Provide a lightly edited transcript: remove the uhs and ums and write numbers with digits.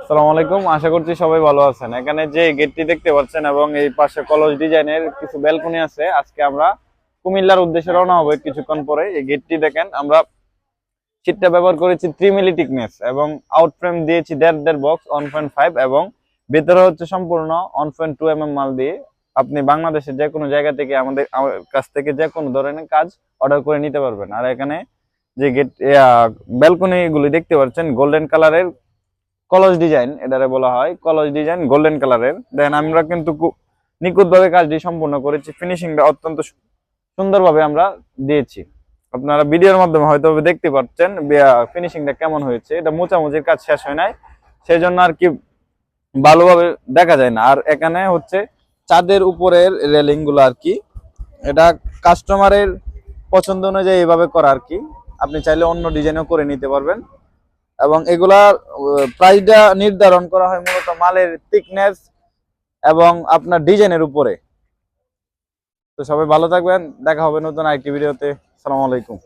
আসসালামু আলাইকুম, আশা করছি সবাই ভালো আছেন। এখানে যে গেটটি দেখতে পাচ্ছেন এবং এই পাশে কলস ডিজাইনের কিছু ব্যালকনি আছে। আজকে আমরা কুমিল্লার উদ্দেশ্যে রওনা হবো কিছুক্ষণ পরে। এই গেটটি দেখেন, আমরা সিটটা ব্যবহার করেছি 3 মিলি টিকনেস এবং আউট ফ্রেম দিয়েছি 1.5 বক্স 1.5 এবং ভেতরে হচ্ছে সম্পূর্ণ 1.2 মাল দিয়ে। আপনি বাংলাদেশের যে কোনো জায়গা থেকে আমাদের কাছ থেকে যে কোনো ধরনের কাজ অর্ডার করে নিতে পারবেন। আর এখানে যে গেট ব্যালকনি গুলি দেখতে পাচ্ছেন গোল্ডেন কালারের কলস ডিজাইন, এটারে বলা হয় কলস ডিজাইন গোল্ডেন কালারের। দেন আমরা কিন্তু নিখুঁত ভাবে কাজটি সম্পূর্ণ করেছি, ফিনিশিংটা অত্যন্ত সুন্দরভাবে আমরা দিয়েছি। আপনারা ভিডিওর মাধ্যমে হয়তো দেখতে পাচ্ছেন ফিনিশিংটা কেমন হয়েছে। এটা মোচামুচির কাজ শেষ হয় নাই, সেই জন্য আর কি ভালোভাবে দেখা যায় না। আর এখানে হচ্ছে চাঁদের উপরের রেলিং গুলো আর কি, এটা কাস্টমারের পছন্দ অনুযায়ী এভাবে করা আর কি। আপনি চাইলে অন্য ডিজাইনও করে নিতে পারবেন। এবং এগুলার প্রাইসটা নির্ধারণ করা হয় মূলত মালের থিকনেস এবং আপনার ডিজাইনের উপরে। তো সবাই ভালো থাকবেন, দেখা হবে নতুন আরেকটি ভিডিওতে। আসসালামু আলাইকুম।